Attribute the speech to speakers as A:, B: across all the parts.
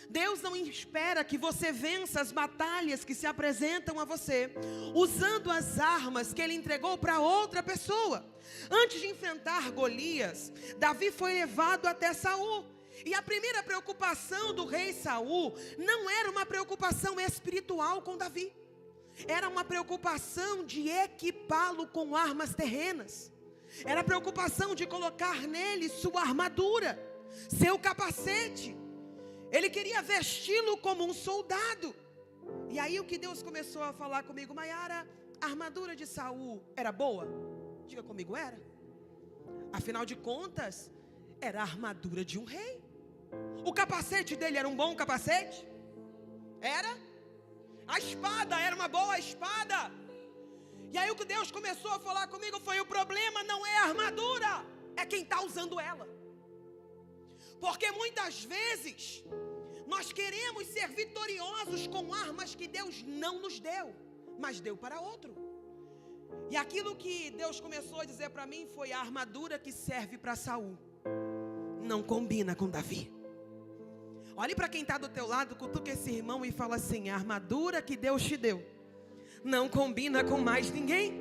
A: Deus não espera que você vença as batalhas que se apresentam a você usando as armas que Ele entregou para outra pessoa. Antes de enfrentar Golias, Davi foi levado até Saul. E a primeira preocupação do rei Saul não era uma preocupação espiritual com Davi. Era uma preocupação de equipá-lo com armas terrenas. Era a preocupação de colocar nele sua armadura, seu capacete. Ele queria vesti-lo como um soldado. E aí o que Deus começou a falar comigo: Maiara, a armadura de Saul era boa? Diga comigo, era. Afinal de contas, era a armadura de um rei. O capacete dele era um bom capacete? Era. A espada era uma boa espada. E aí o que Deus começou a falar comigo foi: o problema não é a armadura, é quem está usando ela. Porque muitas vezes nós queremos ser vitoriosos com armas que Deus não nos deu, mas deu para outro. E aquilo que Deus começou a dizer para mim foi: a armadura que serve para Saul não combina com Davi. Olhe para quem está do teu lado, cutuca esse irmão e fala assim: a armadura que Deus te deu não combina com mais ninguém.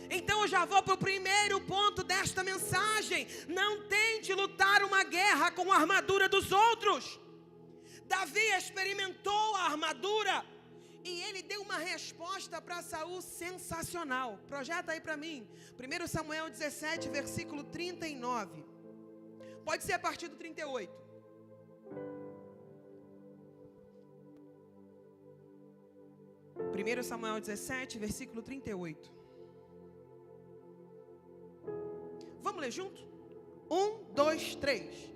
A: Então eu já vou para o primeiro ponto desta mensagem: não tente lutar uma guerra com a armadura dos outros. Davi experimentou a armadura e ele deu uma resposta para Saul sensacional. Projeta aí para mim, 1 Samuel 17, versículo 39. Pode ser a partir do 38. Primeiro Samuel 17, versículo 38. Vamos ler junto? 1, 2, 3.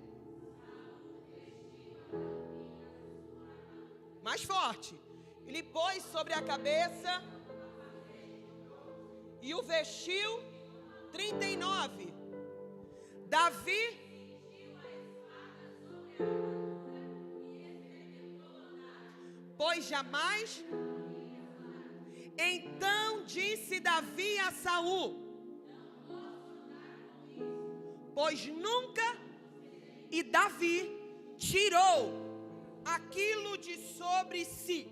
A: Mais forte. Ele pôs sobre a cabeça e o vestiu. 39. Davi pois jamais. Então disse Davi a Saul: pois nunca. E Davi tirou aquilo de sobre si.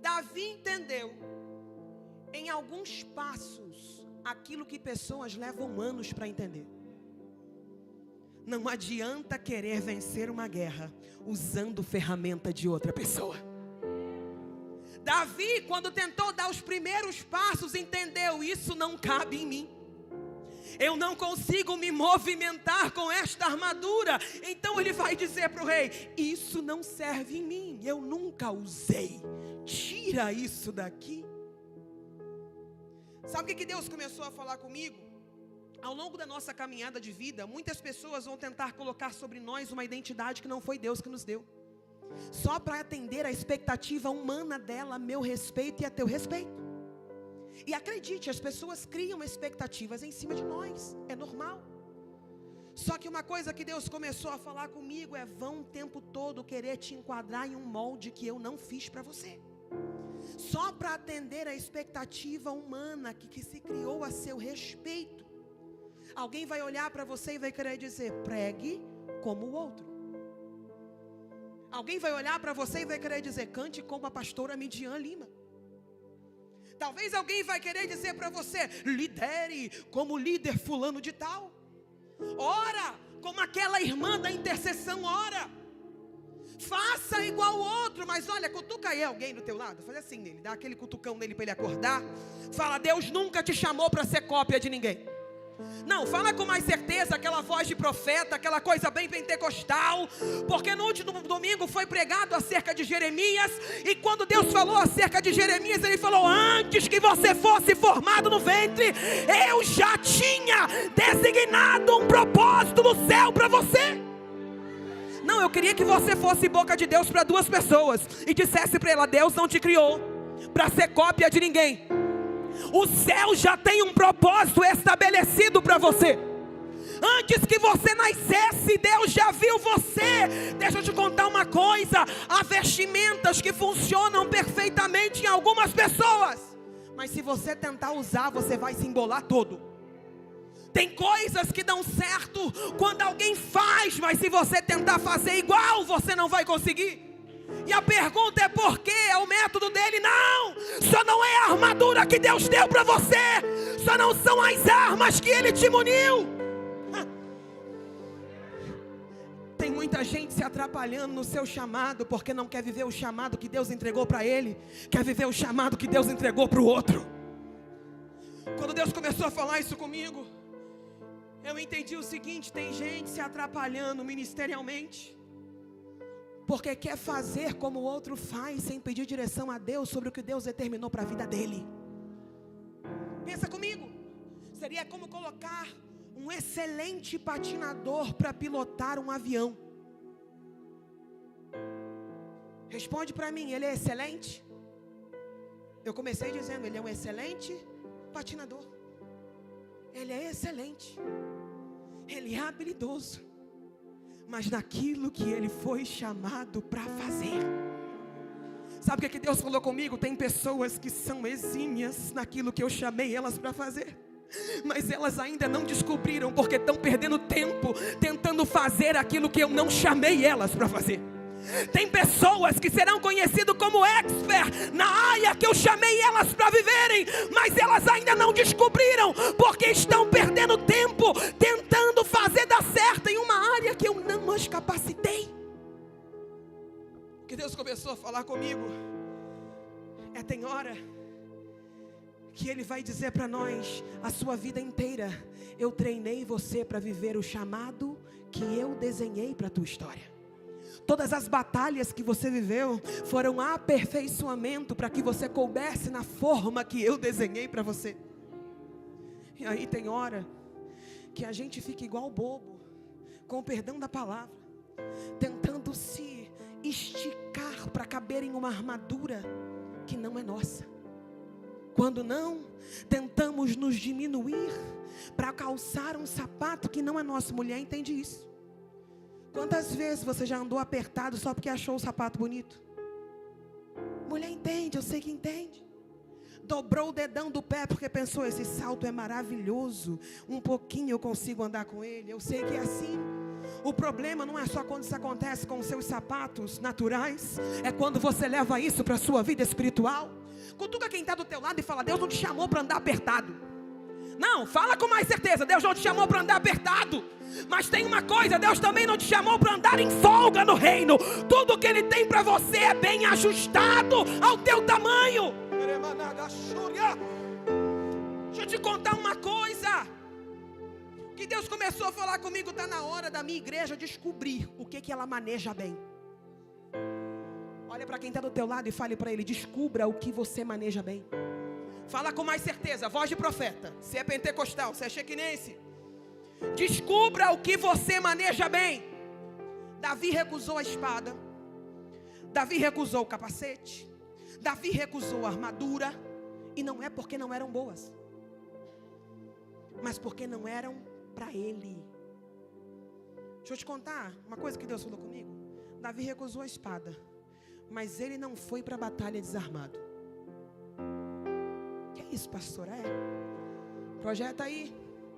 A: Davi entendeu, em alguns passos, aquilo que pessoas levam anos para entender. Não adianta querer vencer uma guerra usando ferramenta de outra pessoa. Davi, quando tentou dar os primeiros passos, entendeu: isso não cabe em mim. Eu não consigo me movimentar com esta armadura. Então ele vai dizer para o rei: isso não serve em mim, eu nunca usei. Tira isso daqui. Sabe o que Deus começou a falar comigo? Ao longo da nossa caminhada de vida, muitas pessoas vão tentar colocar sobre nós uma identidade que não foi Deus que nos deu, só para atender a expectativa humana dela, a meu respeito e a teu respeito. E acredite, as pessoas criam expectativas em cima de nós, é normal. Só que uma coisa que Deus começou a falar comigo é: vão o tempo todo querer te enquadrar em um molde que eu não fiz para você, só para atender a expectativa humana que se criou a seu respeito. Alguém vai olhar para você e vai querer dizer: pregue como o outro. Alguém vai olhar para você e vai querer dizer: cante como a pastora Midian Lima. Talvez alguém vai querer dizer para você: lidere como líder fulano de tal. Ora como aquela irmã da intercessão ora. Faça igual o outro. Mas olha, cutuca aí alguém do teu lado, faz assim nele, dá aquele cutucão nele para ele acordar. Fala: Deus nunca te chamou para ser cópia de ninguém. Não, fala com mais certeza, aquela voz de profeta, aquela coisa bem pentecostal. Porque no último domingo foi pregado acerca de Jeremias. E quando Deus falou acerca de Jeremias, Ele falou: antes que você fosse formado no ventre, eu já tinha designado um propósito no céu para você. Não, eu queria que você fosse boca de Deus para duas pessoas e dissesse para ela: Deus não te criou para ser cópia de ninguém. O céu já tem um propósito estabelecido para você. Antes que você nascesse, Deus já viu você. Deixa eu te contar uma coisa: há vestimentas que funcionam perfeitamente em algumas pessoas, mas se você tentar usar, você vai se embolar todo. Tem coisas que dão certo quando alguém faz, mas se você tentar fazer igual, você não vai conseguir. E a pergunta é por quê? É o método dele? Não! Só não é a armadura que Deus deu para você. Só não são as armas que Ele te muniu. Tem muita gente se atrapalhando no seu chamado porque não quer viver o chamado que Deus entregou para ele. Quer viver o chamado que Deus entregou para o outro. Quando Deus começou a falar isso comigo, eu entendi o seguinte: tem gente se atrapalhando ministerialmente porque quer fazer como o outro faz, sem pedir direção a Deus sobre o que Deus determinou para a vida dele. Pensa comigo. Seria como colocar um excelente patinador para pilotar um avião. Responde para mim, ele é excelente? Eu comecei dizendo, ele é um excelente patinador. Ele é excelente. Ele é habilidoso. Mas naquilo que ele foi chamado para fazer. Sabe o que Deus falou comigo? Tem pessoas que são exímias naquilo que eu chamei elas para fazer, mas elas ainda não descobriram, porque estão perdendo tempo tentando fazer aquilo que eu não chamei elas para fazer. Tem pessoas que serão conhecidas como expert na área que eu chamei elas para viverem, mas elas ainda não descobriram, porque estão perdendo tempo tentando fazer dar certo em uma área que eu não as capacitei. Que Deus começou a falar comigo, tem hora que Ele vai dizer para nós: a sua vida inteira eu treinei você para viver o chamado que eu desenhei para a tua história. Todas as batalhas que você viveu foram aperfeiçoamento para que você coubesse na forma que eu desenhei para você. E aí tem hora que a gente fica igual bobo, com o perdão da palavra, tentando se esticar para caber em uma armadura que não é nossa. Quando não, tentamos nos diminuir para calçar um sapato que não é nosso. Mulher entende isso. Quantas vezes você já andou apertado só porque achou o sapato bonito? Mulher entende, eu sei que entende. Dobrou o dedão do pé porque pensou: esse salto é maravilhoso, um pouquinho eu consigo andar com ele. Eu sei que é assim. O problema não é só quando isso acontece com os seus sapatos naturais, é quando você leva isso para a sua vida espiritual. Cutuca quem está do teu lado e fala: Deus não te chamou para andar apertado. Não, fala com mais certeza: Deus não te chamou para andar apertado. Mas tem uma coisa: Deus também não te chamou para andar em folga no reino. Tudo que Ele tem para você é bem ajustado ao teu tamanho. Deixa eu te contar uma coisa que Deus começou a falar comigo. Está na hora da minha igreja descobrir o que ela maneja bem. Olha para quem está do teu lado e fale para ele: descubra o que você maneja bem. Fala com mais certeza, voz de profeta. Se é pentecostal, se é chequinense, descubra o que você maneja bem. Davi recusou a espada, Davi recusou o capacete, Davi recusou a armadura. E não é porque não eram boas, mas porque não eram para ele. Deixa eu te contar uma coisa que Deus falou comigo. Davi recusou a espada, mas ele não foi para a batalha desarmado. Que é isso, pastor? Projeta aí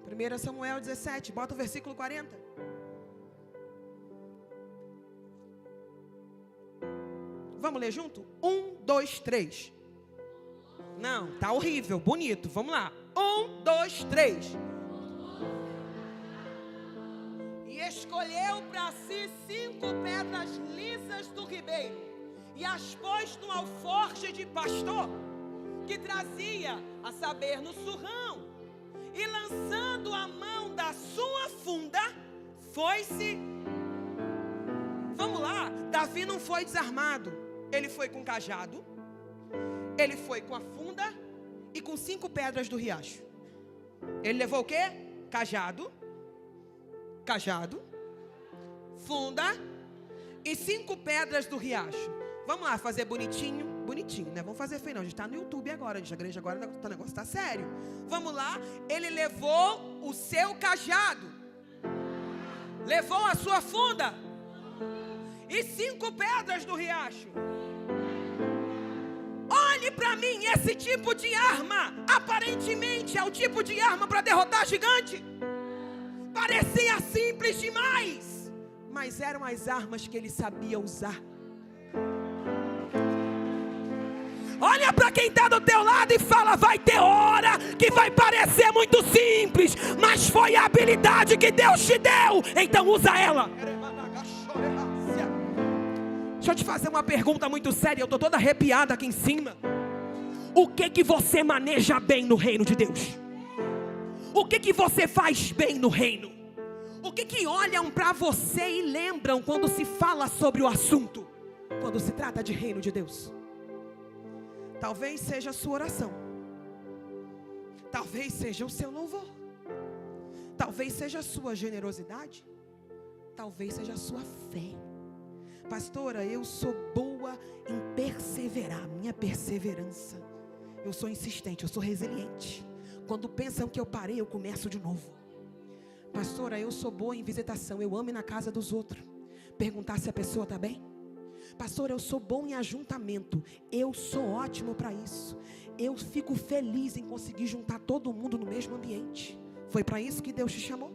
A: 1 Samuel 17, bota o versículo 40. Vamos ler junto? 1, 2, 3. Não, tá horrível, bonito, vamos lá. 1, 2, 3. E escolheu para si 5 pedras lisas do ribeiro, e as pôs no alforje de pastor, que trazia, a saber, no surrão. E lançando a mão da sua funda, foi-se. Vamos lá, Davi não foi desarmado. Ele foi com cajado, ele foi com a funda e com 5 pedras do riacho. Ele levou o quê? Cajado, funda e 5 pedras do riacho. Vamos lá fazer bonitinho, né? Vamos fazer feio não, a gente está no YouTube agora, a igreja agora o negócio está sério. Vamos lá, ele levou o seu cajado, levou a sua funda e 5 pedras do riacho. Olhe para mim, esse tipo de arma aparentemente é o tipo de arma para derrotar gigante. Parecia simples demais, mas eram as armas que ele sabia usar. para quem está do teu lado e fala: vai ter hora que vai parecer muito simples, mas foi a habilidade que Deus te deu, então usa ela. Deixa eu te fazer uma pergunta muito séria, eu estou toda arrepiada aqui em cima. O que você maneja bem no reino de Deus? O que você faz bem no reino? O que olham para você e lembram quando se fala sobre o assunto? Quando se trata de reino de Deus? Talvez seja a sua oração. Talvez seja o seu louvor. Talvez seja a sua generosidade. Talvez seja a sua fé. Pastora, eu sou boa em perseverar. Minha perseverança. Eu sou insistente, eu sou resiliente. Quando pensam que eu parei, eu começo de novo. Pastora, eu sou boa em visitação. Eu amo ir na casa dos outros, perguntar se a pessoa está bem. Pastora, eu sou bom em ajuntamento. Eu sou ótimo para isso. Eu fico feliz em conseguir juntar todo mundo no mesmo ambiente. Foi para isso que Deus te chamou?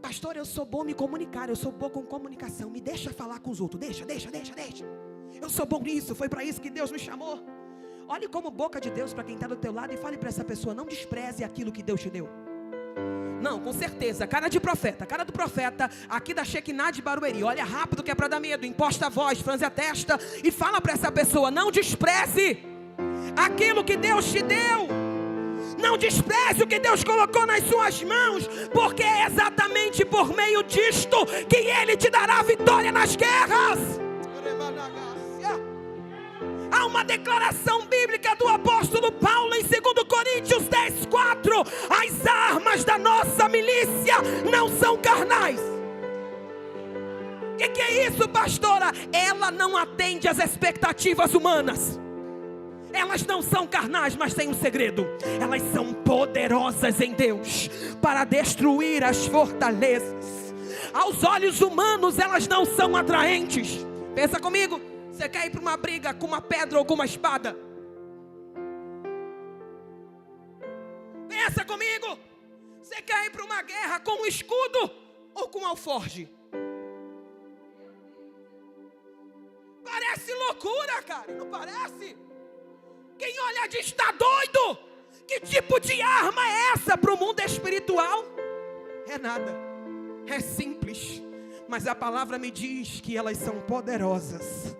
A: Pastor, eu sou bom em me comunicar. Eu sou bom com comunicação. Me deixa falar com os outros. Deixa. Eu sou bom nisso. Foi para isso que Deus me chamou. Olhe como boca de Deus para quem está do teu lado e fale para essa pessoa: não despreze aquilo que Deus te deu. Não, com certeza, cara de profeta, cara do profeta, aqui da Shekinah de Barueri. Olha rápido que é para dar medo, imposta a voz, franze a testa e fala para essa pessoa: não despreze aquilo que Deus te deu. Não despreze o que Deus colocou nas suas mãos, porque é exatamente por meio disto que Ele te dará vitória nas guerras. Há uma declaração bíblica do apóstolo Paulo em 2 Coríntios 10:4. As armas da nossa milícia não são carnais. O que é isso, pastora? Ela não atende às expectativas humanas. Elas não são carnais, mas têm um segredo. Elas são poderosas em Deus para destruir as fortalezas. Aos olhos humanos elas não são atraentes. Pensa comigo. Você quer ir para uma briga com uma pedra ou com uma espada? Pensa comigo. Você quer ir para uma guerra com um escudo ou com um alforge? Parece loucura, cara, não parece? Quem olha diz: está doido? Que tipo de arma é essa para o mundo espiritual? É nada, é simples. Mas a palavra me diz que elas são poderosas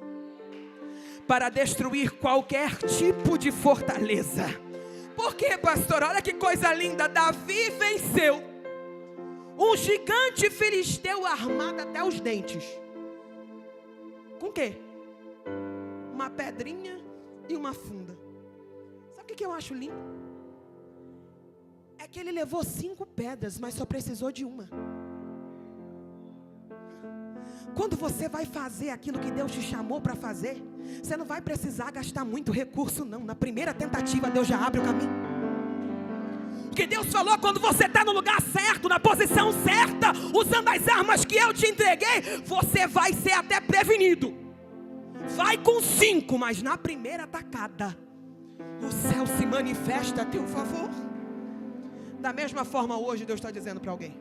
A: para destruir qualquer tipo de fortaleza. Por quê, pastor? Olha que coisa linda. Davi venceu um gigante filisteu armado até os dentes. Com quê? Uma pedrinha e uma funda. Sabe o que eu acho lindo? É que ele levou 5 pedras, mas só precisou de uma. Quando você vai fazer aquilo que Deus te chamou para fazer, você não vai precisar gastar muito recurso não. Na primeira tentativa Deus já abre o caminho. Porque Deus falou: quando você está no lugar certo, na posição certa, usando as armas que eu te entreguei, você vai ser até prevenido. Vai com 5, mas na primeira atacada o céu se manifesta a teu favor. Da mesma forma hoje Deus está dizendo para alguém: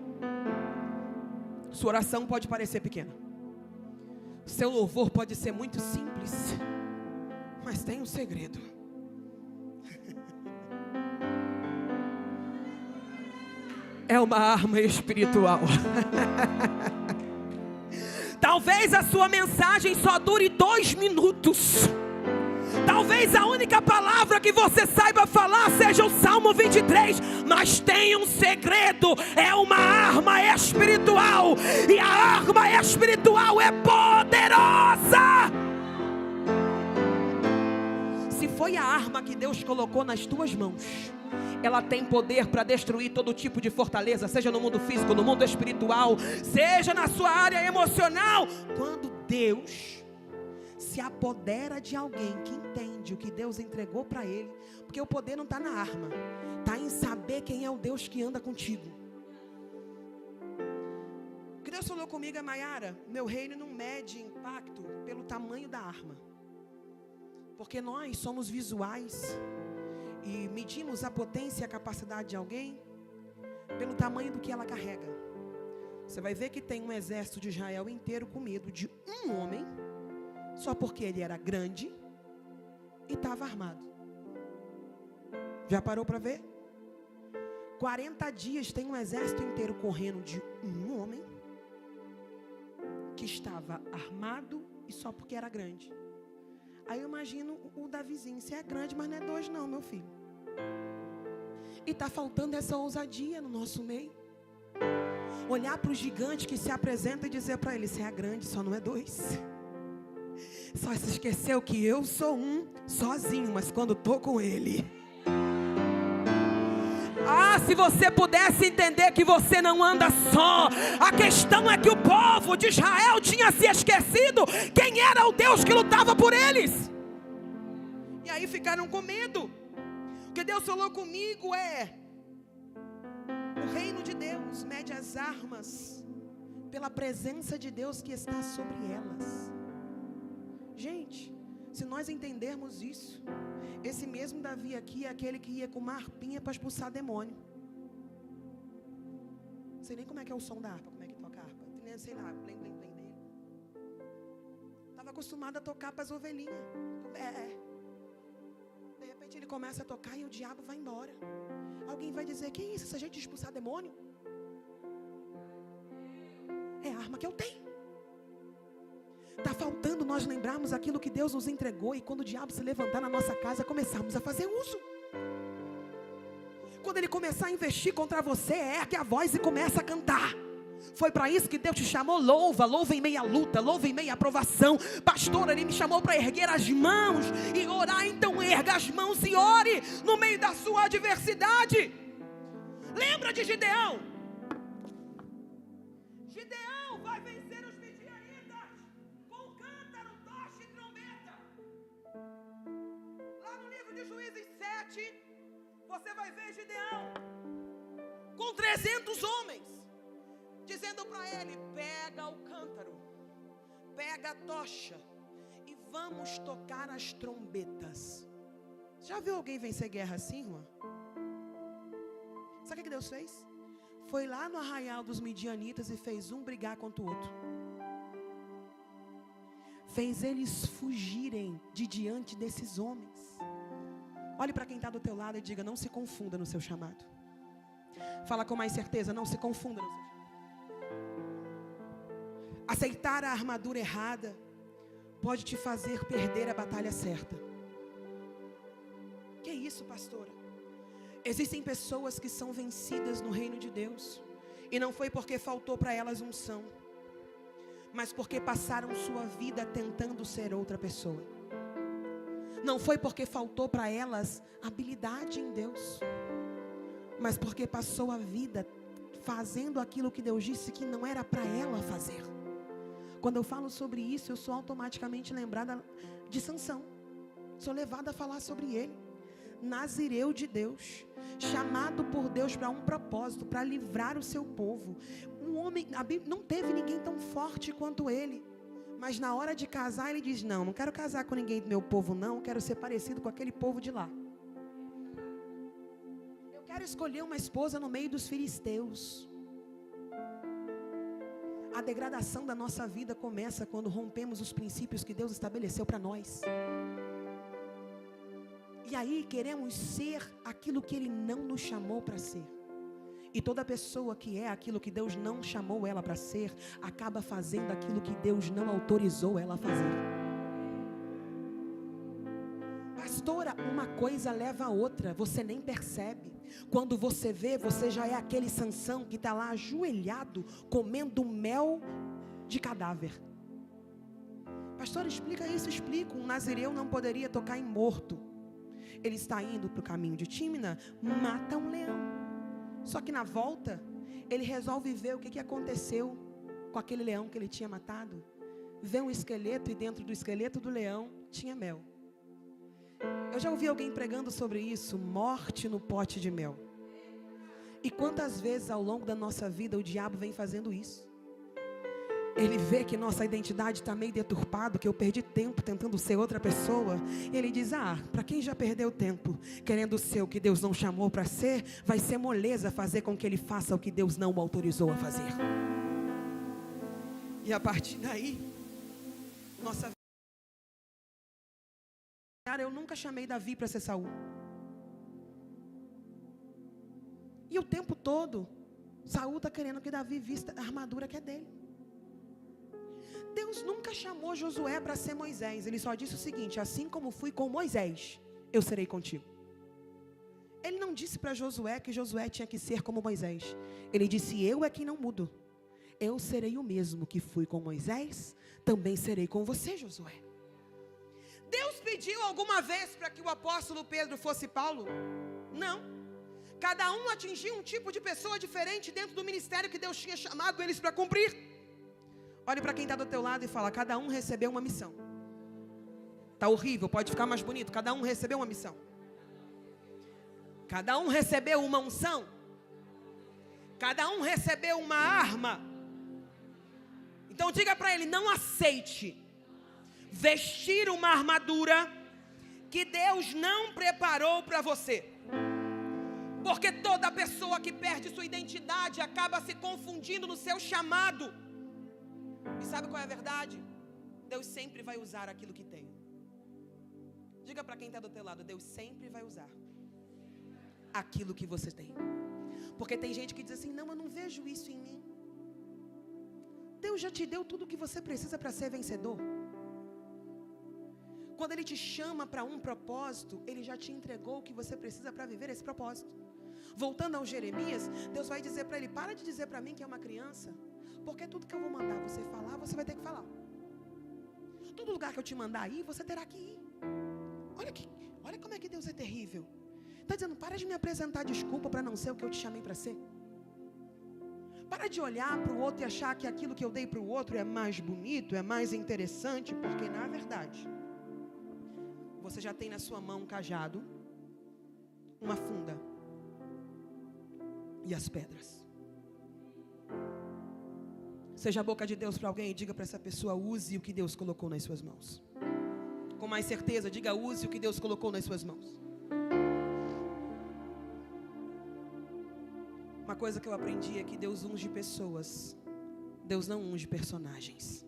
A: sua oração pode parecer pequena, seu louvor pode ser muito simples, mas tem um segredo. É uma arma espiritual. Talvez a sua mensagem só dure 2 minutos. Talvez a única palavra que você saiba falar seja o Salmo 23. Mas tem um segredo. É uma arma espiritual. E a arma espiritual é poderosa. Se foi a arma que Deus colocou nas tuas mãos, ela tem poder para destruir todo tipo de fortaleza, seja no mundo físico, no mundo espiritual, seja na sua área emocional. Quando Deus se apodera de alguém que entende o que Deus entregou para ele, porque o poder não está na arma, está em saber quem é o Deus que anda contigo. O que Deus falou comigo é: Maiara, meu reino não mede impacto pelo tamanho da arma, porque nós somos visuais e medimos a potência e a capacidade de alguém pelo tamanho do que ela carrega. Você vai ver que tem um exército de Israel inteiro com medo de um homem, só porque ele era grande, e estava armado. Já parou para ver? 40 dias tem um exército inteiro correndo de um homem que estava armado e só porque era grande. Aí eu imagino o Davizinho, você é grande, mas não é 2 não, meu filho. E está faltando essa ousadia no nosso meio. Olhar para o gigante que se apresenta e dizer para ele, você é grande, só não é 2. Só se esqueceu que eu sou um sozinho, mas quando estou com ele. Ah, se você pudesse entender que você não anda só. A questão é que o povo de Israel tinha se esquecido quem era o Deus que lutava por eles. E aí ficaram com medo. O que Deus falou comigo é: o reino de Deus mede as armas pela presença de Deus que está sobre elas. Gente, se nós entendermos isso, esse mesmo Davi aqui é aquele que ia com uma harpinha para expulsar demônio. Não sei nem como é que é o som da harpa, como é que toca a harpa. Sei lá, blém, blém, blém dele. Estava acostumado a tocar para as ovelhinhas. De repente ele começa a tocar e o diabo vai embora. Alguém vai dizer, que isso, essa gente de expulsar demônio? É a arma que eu tenho. Está faltando nós lembrarmos aquilo que Deus nos entregou e quando o diabo se levantar na nossa casa, começarmos a fazer uso. Quando ele começar a investir contra você, ergue a voz e começa a cantar. Foi para isso que Deus te chamou. Louva em meia luta, louva em meia aprovação. Pastor, ele me chamou para erguer as mãos e orar. Então erga as mãos e ore no meio da sua adversidade. Lembra de Gideão? Gideão vai vencer os midianitas com cântaro, tocha e trombeta. Lá no livro de Juízes 7, você vai ver Gideão com 300 homens, dizendo para ele, pega o cântaro, pega a tocha e vamos tocar as trombetas. Já viu alguém vencer guerra assim, irmã? Sabe o que Deus fez? Foi lá no arraial dos midianitas e fez um brigar contra o outro. Fez eles fugirem de diante desses homens. Olhe para quem está do teu lado e diga, não se confunda no seu chamado. Fala com mais certeza, não se confunda no seu chamado. Aceitar a armadura errada pode te fazer perder a batalha certa. Que isso, pastora? Existem pessoas que são vencidas no reino de Deus e não foi porque faltou para elas unção, mas porque passaram sua vida tentando ser outra pessoa. Não foi porque faltou para elas habilidade em Deus, mas porque passou a vida fazendo aquilo que Deus disse que não era para ela fazer. Quando eu falo sobre isso, eu sou automaticamente lembrada de Sansão. Sou levada a falar sobre ele. Nazireu de Deus, chamado por Deus para um propósito, para livrar o seu povo. Um homem, a Bíblia, não teve ninguém tão forte quanto ele. Mas na hora de casar, ele diz, não quero casar com ninguém do meu povo não, quero ser parecido com aquele povo de lá. Eu quero escolher uma esposa no meio dos filisteus. A degradação da nossa vida começa quando rompemos os princípios que Deus estabeleceu para nós. E aí queremos ser aquilo que Ele não nos chamou para ser. E toda pessoa que é aquilo que Deus não chamou ela para ser, acaba fazendo aquilo que Deus não autorizou ela a fazer. Pastora, uma coisa leva a outra, você nem percebe. Quando você vê, você já é aquele Sansão que está lá ajoelhado, comendo mel de cadáver. Pastor, explica isso, explico. Um nazireu não poderia tocar em morto. Ele está indo para o caminho de Tímina, mata um leão. Só que na volta, ele resolve ver o que aconteceu com aquele leão que ele tinha matado. Vê um esqueleto e dentro do esqueleto do leão tinha mel. Eu já ouvi alguém pregando sobre isso, morte no pote de mel. E quantas vezes ao longo da nossa vida o diabo vem fazendo isso? Ele vê que nossa identidade está meio deturpada, que eu perdi tempo tentando ser outra pessoa. Ele diz, para quem já perdeu tempo querendo ser o que Deus não chamou para ser, vai ser moleza fazer com que ele faça o que Deus não o autorizou a fazer. E a partir daí, nossa Cara, eu nunca chamei Davi para ser Saul. E o tempo todo, Saul está querendo que Davi vista a armadura que é dele. Deus nunca chamou Josué para ser Moisés. Ele só disse o seguinte: assim como fui com Moisés, eu serei contigo. Ele não disse para Josué que Josué tinha que ser como Moisés. Ele disse: eu é quem não mudo. Eu serei o mesmo que fui com Moisés, também serei com você, Josué. Deus pediu alguma vez para que o apóstolo Pedro fosse Paulo? Não. Cada um atingia um tipo de pessoa diferente dentro do ministério que Deus tinha chamado eles para cumprir. Olhe para quem está do teu lado e fala: cada um recebeu uma missão. Está horrível, pode ficar mais bonito. Cada um recebeu uma missão. Cada um recebeu uma unção. Cada um recebeu uma arma. Então diga para ele: não aceite vestir uma armadura que Deus não preparou para você. Porque toda pessoa que perde sua identidade acaba se confundindo no seu chamado. E sabe qual é a verdade? Deus sempre vai usar aquilo que tem. Diga para quem está do teu lado: Deus sempre vai usar aquilo que você tem. Porque tem gente que diz assim: não, eu não vejo isso em mim. Deus já te deu tudo o que você precisa para ser vencedor. Quando Ele te chama para um propósito, Ele já te entregou o que você precisa para viver esse propósito. Voltando ao Jeremias, Deus vai dizer para ele: para de dizer para mim que é uma criança, porque tudo que eu vou mandar você falar, você vai ter que falar. Todo lugar que eu te mandar ir, você terá que ir. Olha como é que Deus é terrível. Está dizendo: para de me apresentar desculpa para não ser o que eu te chamei para ser. Para de olhar para o outro e achar que aquilo que eu dei para o outro é mais bonito, é mais interessante, porque na verdade você já tem na sua mão um cajado, uma funda e as pedras. Seja a boca de Deus para alguém e diga para essa pessoa: use o que Deus colocou nas suas mãos. Com mais certeza, diga: use o que Deus colocou nas suas mãos. Uma coisa que eu aprendi é que Deus unge pessoas, Deus não unge personagens.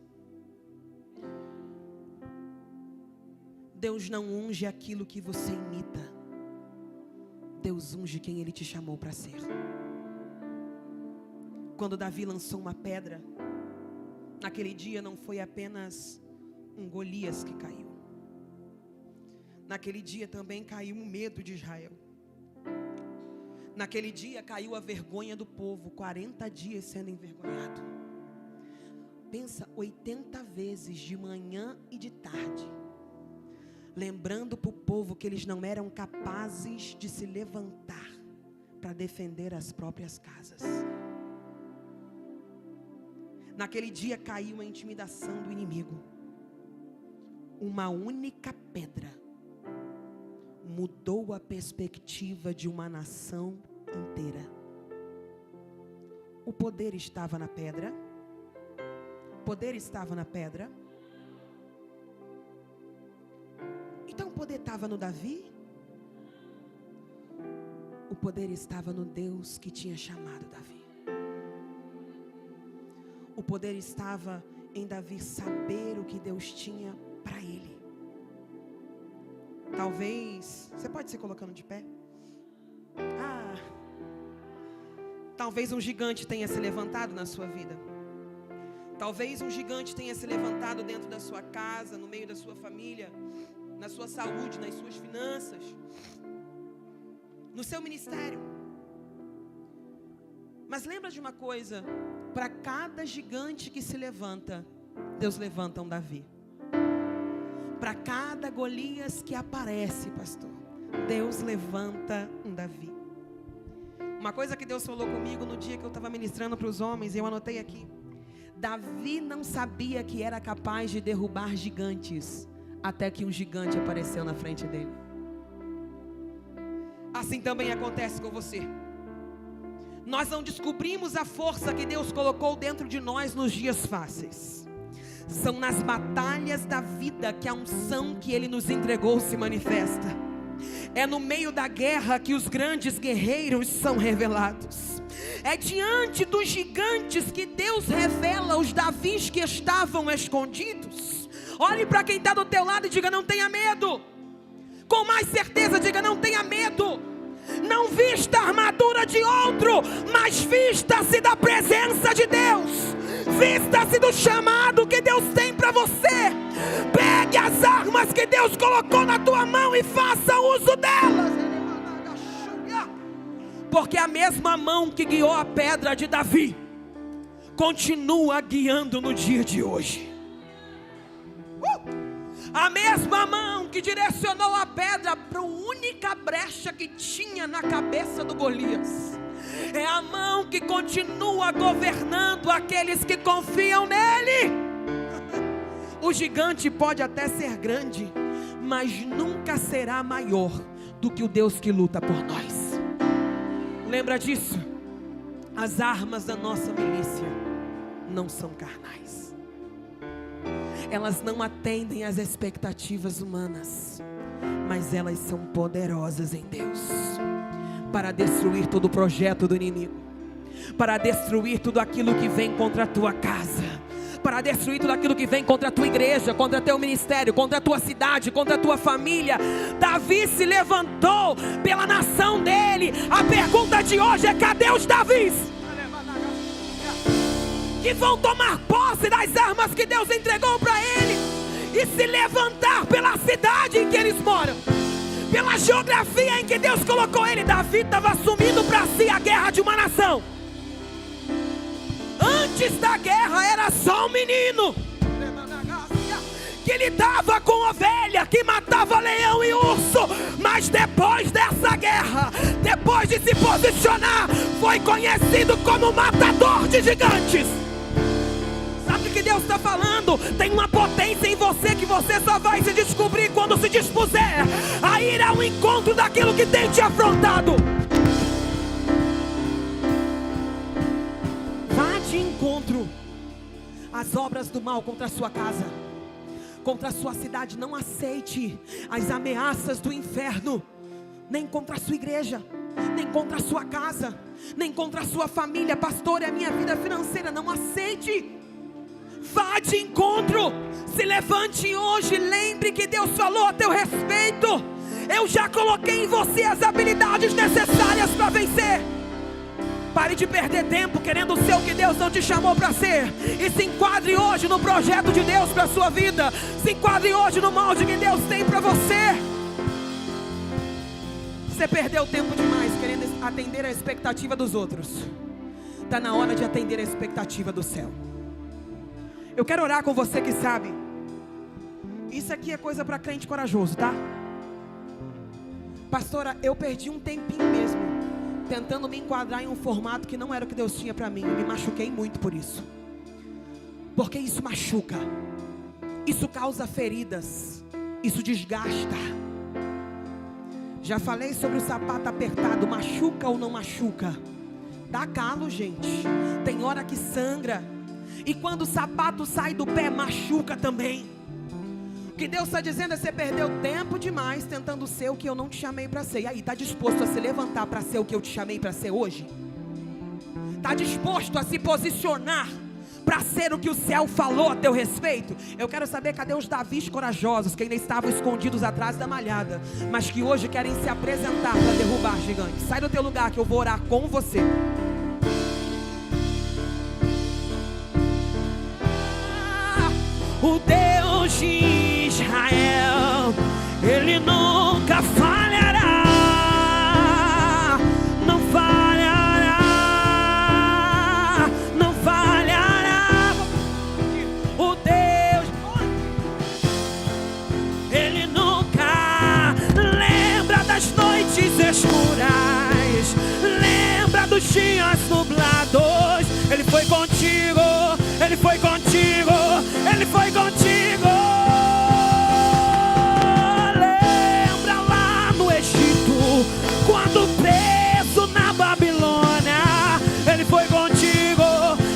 A: Deus não unge aquilo que você imita. Deus unge quem Ele te chamou para ser. Quando Davi lançou uma pedra, naquele dia não foi apenas um Golias que caiu. Naquele dia também caiu o medo de Israel. Naquele dia caiu a vergonha do povo, 40 dias sendo envergonhado. Pensa, 80 vezes de manhã e de tarde, lembrando para o povo que eles não eram capazes de se levantar para defender as próprias casas. Naquele dia caiu a intimidação do inimigo. Uma única pedra mudou a perspectiva de uma nação inteira. O poder estava na pedra. O poder estava na pedra. Então o poder estava no Davi? O poder estava no Deus que tinha chamado Davi. O poder estava em Davi saber o que Deus tinha para ele. Talvez, você pode se colocando de pé? Talvez um gigante tenha se levantado na sua vida. Talvez um gigante tenha se levantado dentro da sua casa, no meio da sua família, na sua saúde, nas suas finanças, no seu ministério. Mas lembra de uma coisa: para cada gigante que se levanta, Deus levanta um Davi. Para cada Golias que aparece, pastor, Deus levanta um Davi. Uma coisa que Deus falou comigo no dia que eu estava ministrando para os homens, e eu anotei aqui: Davi não sabia que era capaz de derrubar gigantes, até que um gigante apareceu na frente dele. Assim também acontece com você. Nós não descobrimos a força que Deus colocou dentro de nós nos dias fáceis. São nas batalhas da vida que a unção que Ele nos entregou se manifesta. É no meio da guerra que os grandes guerreiros são revelados. É diante dos gigantes que Deus revela os Davis que estavam escondidos. Olhe para quem está do teu lado e diga: não tenha medo. Com mais certeza, diga: não tenha medo. Não vista a armadura de outro, mas vista-se da presença de Deus. Vista-se do chamado que Deus tem para você. Pegue as armas que Deus colocou na tua mão e faça uso delas. Porque a mesma mão que guiou a pedra de Davi continua guiando no dia de hoje. A mesma mão que direcionou a pedra para a única brecha que tinha na cabeça do Golias é a mão que continua governando aqueles que confiam nele. O gigante pode até ser grande, mas nunca será maior do que o Deus que luta por nós. Lembra disso? As armas da nossa milícia não são carnais. Elas não atendem às expectativas humanas, mas elas são poderosas em Deus para destruir todo o projeto do inimigo, para destruir tudo aquilo que vem contra a tua casa, para destruir tudo aquilo que vem contra a tua igreja, contra teu ministério, contra a tua cidade, contra a tua família. Davi se levantou pela nação dele. A pergunta de hoje é: cadê os Davis que vão tomar posse das armas que Deus entregou para ele e se levantar pela cidade em que eles moram, pela geografia em que Deus colocou ele? Davi estava assumindo para si a guerra de uma nação. Antes da guerra era só um menino que lidava com ovelha, que matava leão e urso. Mas depois dessa guerra, depois de se posicionar, foi conhecido como matador de gigantes. Sabe o que Deus está falando? Tem uma potência em você que você só vai se descobrir quando se dispuser a ir ao encontro daquilo que tem te afrontado. Vá de encontro às obras do mal contra a sua casa, contra a sua cidade. Não aceite as ameaças do inferno, nem contra a sua igreja, nem contra a sua casa, nem contra a sua família. Pastor, é a minha vida financeira. Não aceite. Vá de encontro. Se levante hoje. Lembre que Deus falou a teu respeito: eu já coloquei em você as habilidades necessárias para vencer. Pare de perder tempo querendo ser o que Deus não te chamou para ser, e se enquadre hoje no projeto de Deus para a sua vida. Se enquadre hoje no molde que Deus tem para você. Você perdeu tempo demais querendo atender a expectativa dos outros. Está na hora de atender a expectativa do céu. Eu quero orar com você que sabe. Isso aqui é coisa para crente corajoso, tá? Pastora, eu perdi um tempinho mesmo tentando me enquadrar em um formato que não era o que Deus tinha para mim. Eu me machuquei muito por isso. Porque isso machuca. Isso causa feridas. Isso desgasta. Já falei sobre o sapato apertado. Machuca ou não machuca? Dá calo, gente. Tem hora que sangra. E quando o sapato sai do pé, machuca também. O que Deus está dizendo é: você perdeu tempo demais tentando ser o que eu não te chamei para ser. E aí, está disposto a se levantar para ser o que eu te chamei para ser hoje? Está disposto a se posicionar para ser o que o céu falou a teu respeito? Eu quero saber, cadê os Davis corajosos que ainda estavam escondidos atrás da malhada, mas que hoje querem se apresentar para derrubar gigantes? Sai do teu lugar que eu vou orar com você. O Deus de Israel, Ele nunca falhará. Não falhará, não falhará. O Deus, Ele nunca lembra das noites escuras, lembra dos dias nublados. Ele foi contigo, Ele foi contigo, Ele foi contigo. Lembra lá no Egito, quando preso na Babilônia. Ele foi contigo,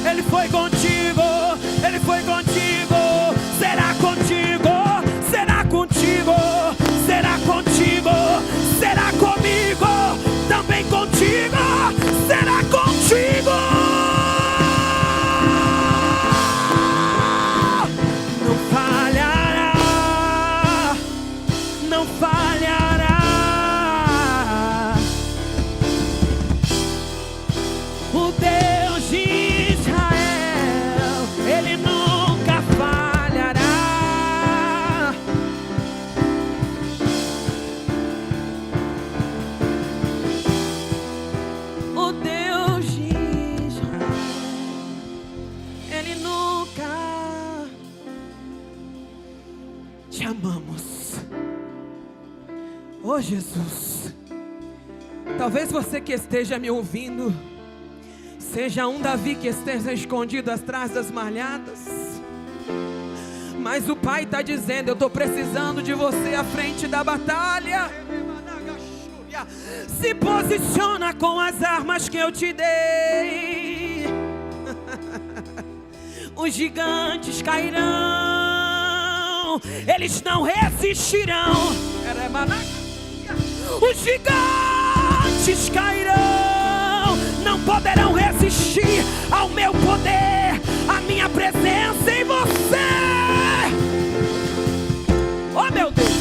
A: Ele foi contigo, Ele foi contigo. Será contigo, será contigo, será contigo, será comigo, também contigo, será contigo. Falha. amamos. Oh Jesus, talvez você que esteja me ouvindo seja um Davi que esteja escondido atrás das malhadas, mas o Pai está dizendo: eu estou precisando de você à frente da batalha. Se posiciona com as armas que eu te dei. Os gigantes cairão, eles não resistirão. Os gigantes cairão, não poderão resistir ao meu poder, à minha presença em você. Oh meu Deus,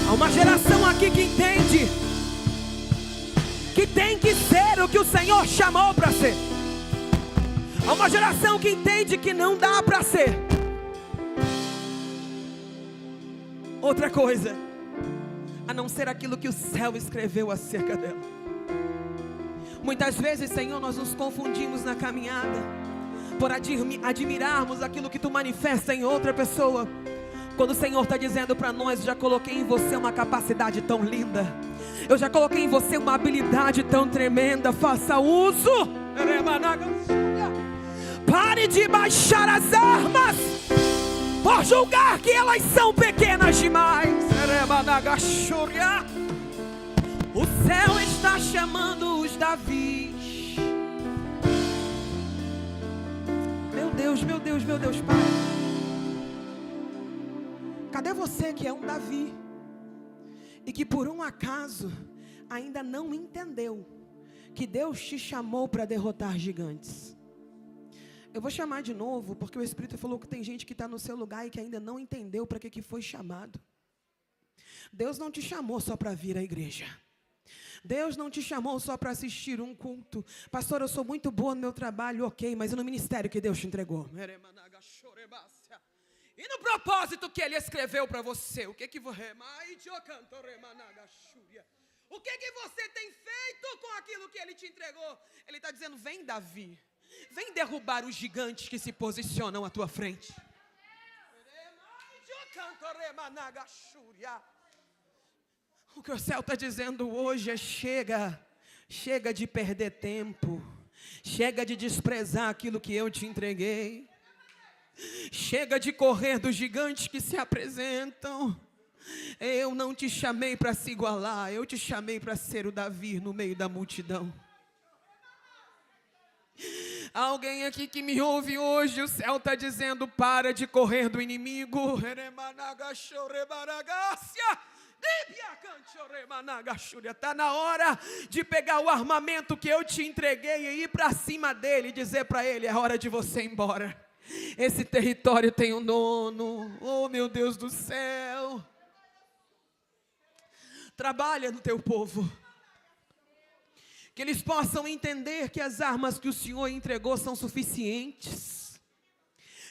A: há uma geração aqui que entende que tem que ser o que o Senhor chamou para ser. Há uma geração que entende que não dá para ser outra coisa a não ser aquilo que o céu escreveu acerca dela. Muitas vezes, Senhor, nós nos confundimos na caminhada por admirarmos aquilo que Tu manifesta em outra pessoa, quando o Senhor está dizendo para nós: já coloquei em você uma capacidade tão linda, eu já coloquei em você uma habilidade tão tremenda, faça uso. Pare de baixar as armas por julgar que elas são pequenas demais. O céu está chamando os Davis. Meu Deus, meu Deus, meu Deus, Pai, cadê você que é um Davi e que por um acaso ainda não entendeu que Deus te chamou para derrotar gigantes? Eu vou chamar de novo, porque o Espírito falou que tem gente que está no seu lugar e que ainda não entendeu para que foi chamado. Deus não te chamou só para vir à igreja. Deus não te chamou só para assistir um culto. Pastor, eu sou muito boa no meu trabalho, ok, mas e no ministério que Deus te entregou? E no propósito que Ele escreveu para você? O que você tem feito com aquilo que Ele te entregou? Ele está dizendo: vem, Davi, vem derrubar os gigantes que se posicionam à tua frente. O que o céu está dizendo hoje é: chega de perder tempo, chega de desprezar aquilo que eu te entreguei, chega de correr dos gigantes que se apresentam. Eu não te chamei para se igualar, eu te chamei para ser o Davi no meio da multidão. Alguém aqui que me ouve hoje, o céu está dizendo: para de correr do inimigo. Está na hora de pegar o armamento que eu te entreguei e ir para cima dele e dizer para ele: é hora de você ir embora. Esse território tem um dono. Oh meu Deus do céu. Trabalha no teu povo, que eles possam entender que as armas que o Senhor entregou são suficientes,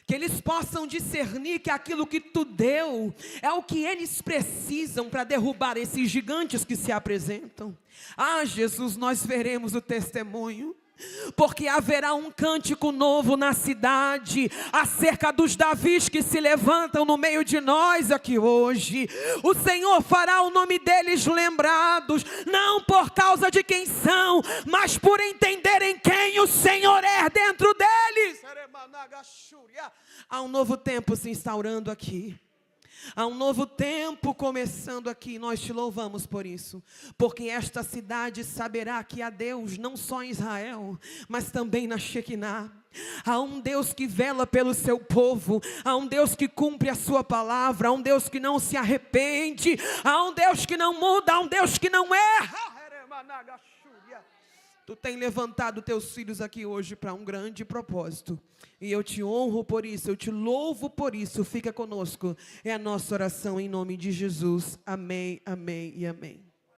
A: que eles possam discernir que aquilo que Tu deu é o que eles precisam para derrubar esses gigantes que se apresentam. Ah, Jesus, nós veremos o testemunho, porque haverá um cântico novo na cidade, acerca dos Davis que se levantam no meio de nós aqui hoje. O Senhor fará o nome deles lembrados, não por causa de quem são, mas por entenderem quem o Senhor é dentro deles. Há um novo tempo se instaurando aqui. Há um novo tempo começando aqui. Nós te louvamos por isso, porque esta cidade saberá que há Deus não só em Israel, mas também na Shekinah. Há um Deus que vela pelo seu povo, há um Deus que cumpre a sua palavra, há um Deus que não se arrepende, há um Deus que não muda, há um Deus que não erra. Tu tem levantado teus filhos aqui hoje para um grande propósito, e eu te honro por isso, eu te louvo por isso. Fica conosco, é a nossa oração em nome de Jesus. Amém, amém e amém.